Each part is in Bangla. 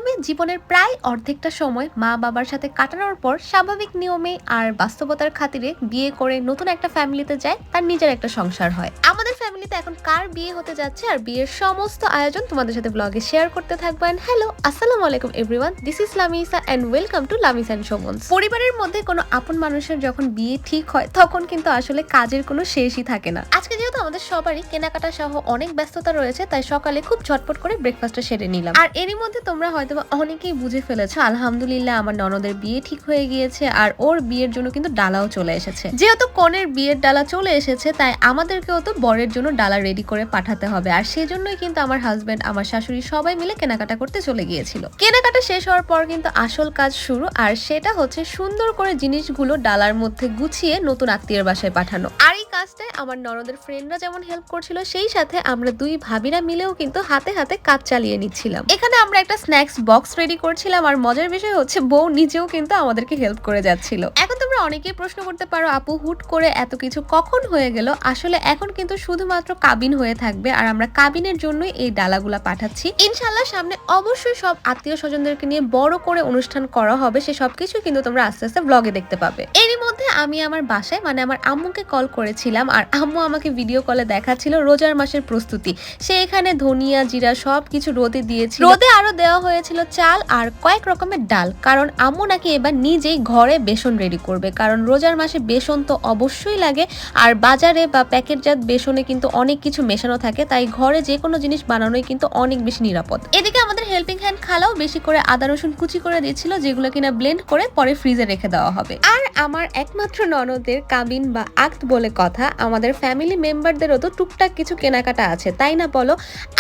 দেখবে জীবনের প্রায় অর্ধেকটা সময় মা বাবার সাথে কাটানোর পর স্বাভাবিক নিয়মে আর বাস্তবতার খাতিরে বিয়ে করে নতুন একটা ফ্যামিলিতে যায়, তার নিজের একটা সংসার হয়। আমাদের ফ্যামিলিতে এখন কার বিয়ে হতে যাচ্ছে আর বিয়ের সমস্ত আয়োজন তোমাদের সাথে ব্লগে শেয়ার করতে থাকবো। এন্ড হ্যালো, আসসালামু আলাইকুম everyone, this is Lamisa and welcome to Lamis and Shovon's. পরিবারের মধ্যে কোনো আপন মানুষের যখন বিয়ে ঠিক হয় তখন কিন্তু আসলে কাজের কোনো শেষই থাকে না। আজকে যেহেতু আমাদের সবারই কেনাকাটা সহ অনেক ব্যস্ততা রয়েছে, তাই সকালে খুব ঝটপট করে ব্রেকফাস্টটা সেরে নিলাম। আর এরই মধ্যে তোমরা হয়তো অনেকেই বুঝে ফেলেছো, আলহামদুলিল্লাহ আমার ননদের বিয়ে ঠিক হয়ে গিয়েছে আর ওর বিয়ের জন্য কিন্তু ডালাও চলে এসেছে। যেহেতু কনের বিয়ের ডালা চলে এসেছে, তাই আমাদেরকেও তো বরের জন্য ডালা রেডি করে পাঠাতে হবে। আর সেজন্যই কিন্তু আমার হাজবেন্ড, আমার শাশুড়ি সবাই মিলে কেনাকাটা করতে চলে গিয়েছিল। কেনাকাটা শেষ হওয়ার পর কিন্তু আসল কাজ শুরু, আর সেটা হচ্ছে সুন্দর করে জিনিসগুলো ডালার মধ্যে গুছিয়ে নতুন আত্মীয়ের বাসায় পাঠানো। আর এই কাজটায় আমার ননদের ফ্রেন্ডরা যেমন হেল্প করছিল, সেই সাথে আমরা দুই ভাবিরা মিলেও কিন্তু হাতে হাতে কাজ চালিয়ে নিচ্ছিলাম। এখানে আমরা একটা স্ন্যাক্স বক্স রেডি করছিলাম, আর মজার বিষয় হচ্ছে বউ নিজেও কিন্তু আমাদেরকে হেল্প করে যাচ্ছিল। এখন তোমরা অনেকেই প্রশ্ন করতে পারো, আপু হুট করে এত কিছু কখন হয়ে গেল? আসলে এখন কিন্তু শুধুমাত্র কাবিন হয়ে থাকবে, আর আমরা কাবিনের জন্যই এই ডালাগুলা পাঠাচ্ছি। ইনশাল্লাহ সামনে অবশ্যই সব আত্মীয় স্বজনদেরকে নিয়ে বড় করে অনুষ্ঠান করা হবে, সে সবকিছু কিন্তু তোমরা আস্তে আস্তে ব্লগে দেখতে পাবে। এরই মধ্যে আমি আমার বাসায় মানে আমার আম্মুকে কল করেছিলাম, আর আম্মু আমাকে ভিডিও কলে দেখাচ্ছিল রোজার মাসের প্রস্তুতি। সে এখানে ধনিয়া জিরা সবকিছু রোদে দিয়েছিল। রোদে আরো দেওয়া হয়েছিল চাল আর কয়েক রকমের ডাল, কারণ আম্মু নাকি এবার নিজেই ঘরে বেসন রেডি করবে, কারণ রোজার মাসে বেসন তো অবশ্যই লাগে। আর বাজারে বা প্যাকেটজাত বেসনে কিন্তু অনেক কিছু মেশানো থাকে, তাই ঘরে যে কোনো জিনিস বানানোই কিন্তু অনেক বেশি নিরাপদ। এদিকে আমাদের হেল্পিং হ্যান্ড খালাও বেশি করে আদা রসুন কুচি করে দিচ্ছিল, যেগুলো কিনা ব্লেন্ড করে পরে ফ্রিজে রেখে দেওয়া হবে। আর আমার একমাত্র ননদের কাবিন বা আক্ত বলে কথা, আমাদের ফ্যামিলি মেম্বারদেরও তো টুকটাক কিছু কেনাকাটা আছে, তাই না বলো?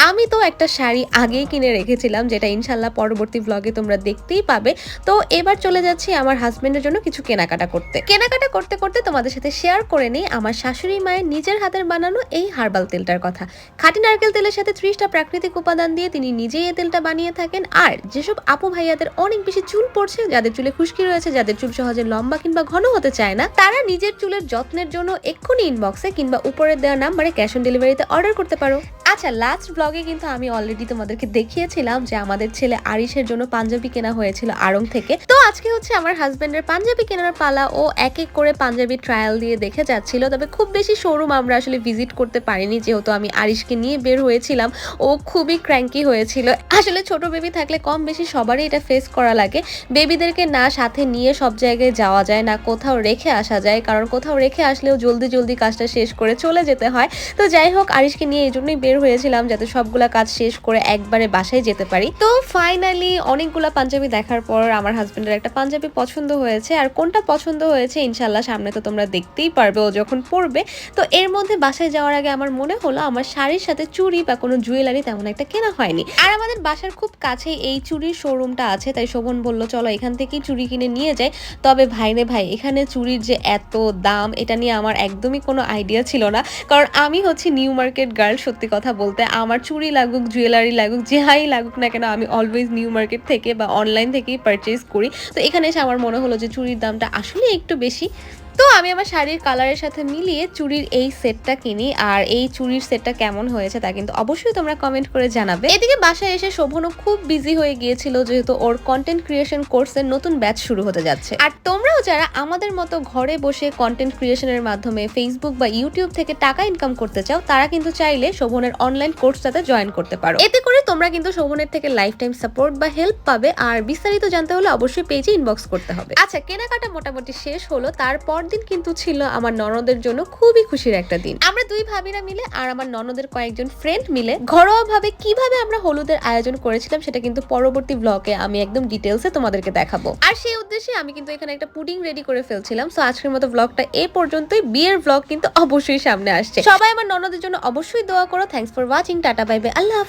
আমি তো একটা শাড়ি আগেই কিনে রেখেছিলাম, যেটা ইনশাল্লাহ পরবর্তী ভ্লগে তোমরা দেখতেই পাবে। তো এবার চলে যাচ্ছি আমার হাজবেন্ডের জন্য কিছু কেনাকাটা করতে। কেনাকাটা করতে করতে তোমাদের সাথে শেয়ার করে নেই আমার শাশুড়ি মায়ের নিজের হাতের বানানো এই হার্বাল তেলটার কথা। খাঁটি নারকেল তেলের সাথে 30টা প্রাকৃতিক উপাদান দিয়ে তিনি নিজেই এই তেলটা বানিয়ে থাকেন। আর যেসব আপু ভাইয়াদের অনেক বেশি চুল পড়ছে, যাদের চুলে খুশকি রয়েছে, যাদের চুল সহজে লম্বা কিংবা ঘন হতে চায় না, তারা নিজের চুলের যত্নের জন্য এক্ষুনি ইনবক্সে কিংবা উপরের দেওয়া নাম্বারে ক্যাশ অন ডেলিভারিতে অর্ডার করতে পারো। আচ্ছা, লাস্ট ব্লগে কিন্তু আমি অলরেডি তোমাদেরকে দেখিয়েছিলাম যে আমাদের ছেলে আরিশের জন্য পাঞ্জাবি কেনা হয়েছিল আড়ং থেকে। তো আজকে হচ্ছে আমার হাজবেন্ডের পাঞ্জাবি কেনার পালা। ও এক এক করে পাঞ্জাবি ট্রায়াল দিয়ে দেখে যাচ্ছিল, তবে খুব বেশি শোরুম আমরা আসলে ভিজিট করতে পারিনি, যেহেতু আমি আরিশকে নিয়ে বের হয়েছিলাম। ও খুবই ক্র্যাঙ্কি হয়েছিল। আসলে ছোট বেবি থাকলে কম বেশি সবারই এটা ফেস করা লাগে। বেবিদেরকে না সাথে নিয়ে সব জায়গায় যাওয়া যায় না, কোথাও রেখে আসা যায়, কারণ কোথাও রেখে আসলেও জলদি জলদি কাজটা শেষ করে চলে যেতে হয়। তো যাই হোক, আরিশকে নিয়ে এই জন্যই বের হয়েছিলাম যাতে সবগুলা কাজ শেষ করে একবারে বাসায় যেতে পারি। তো ফাইনালি অনেকগুলা পাঞ্জাবি দেখার পর আমার হাজবেন্ডের একটা পাঞ্জাবি পছন্দ হয়েছে, আর কোনটা পছন্দ হয়েছে ইনশাল্লাহ সামনে তো তোমরা দেখতেই পারবে ও যখন পরবে। তো এর মধ্যে বাসায় যাওয়ার আগে আমার মনে হলো আমার শাড়ির সাথে চুড়ি বা কোনো জুয়েলারি তেমন একটা কেনা হয়নি, আর আমাদের বাসার খুব কাছে এই চুড়ির শোরুমটা আছে, তাই শোভন বলল চলো এখান থেকেই চুড়ি কিনে নিয়ে যাই। তবে ভাই রে ভাই, এখানে চুড়ির যে এত দাম, এটা নিয়ে আমার একদমই কোনো আইডিয়া ছিল না, কারণ আমি হচ্ছি নিউ মার্কেট গার্ল। সত্যি কথা বলতে আমার চুড়ি লাগুক, জুয়েলারি লাগুক, যাই লাগুক না কেন, আমি অলওয়েজ নিউ মার্কেট থেকে বা অনলাইন থেকেই পারচেজ করি। তো এখানে এসে আমার মনে হলো যে চুড়ির দামটা আসলে একটু বেশি। তো আমি আমার শাড়ির কালারের সাথে মিলিয়ে চুড়ির এই সেটটা কিনি, আর এই চুড়ির সেটটা কেমন হয়েছে তা কিন্তু অবশ্যই তোমরা কমেন্ট করে জানাবে। এদিকে বাসায় এসে শোভনও খুব বিজি হয়ে গিয়েছিল, যেহেতু ওর কন্টেন্ট ক্রিয়েশন কোর্সের নতুন ব্যাচ শুরু হতে যাচ্ছে। আর তোমরাও যারা আমাদের মতো ঘরে বসে কন্টেন্ট ক্রিয়েশনের মাধ্যমে ফেসবুক বা ইউটিউব থেকে টাকা ইনকাম করতে চাও, তারা কিন্তু চাইলে শোভনের অনলাইন কোর্সটাতে জয়েন করতে পারো। এতে করে তোমরা কিন্তু শোভনের থেকে লাইফ টাইম সাপোর্ট বা হেল্প পাবে। আর বিস্তারিত জানতে হলে অবশ্যই পেজে ইনবক্স করতে হবে। আচ্ছা, কেনাকাটা মোটামুটি শেষ হলো। তারপর দিন কিন্তু ছিল আমার ননদের জন্য খুবই খুশির একটা দিন। আমরা দুই ভাবিরা মিলে আর আমার ননদের কয়েকজন ফ্রেন্ড মিলে ঘরোয়া ভাবে কিভাবে আমরা হলুদের আয়োজন করেছিলাম, সেটা কিন্তু পরবর্তী ব্লগে আমি একদম ডিটেলসে তোমাদেরকে দেখাবো। আর সেই উদ্দেশ্যে আমি কিন্তু এখানে একটা পুডিং রেডি করে ফেলছিলাম। সো আজকের মতো ব্লগটা এ পর্যন্তই। বিয়ের ব্লগ কিন্তু অবশ্যই সামনে আসছে। সবাই আমার ননদের জন্য অবশ্যই দোয়া করো। Thanks for watching. Tata, bye bye, আল্লাহ হাফেজ।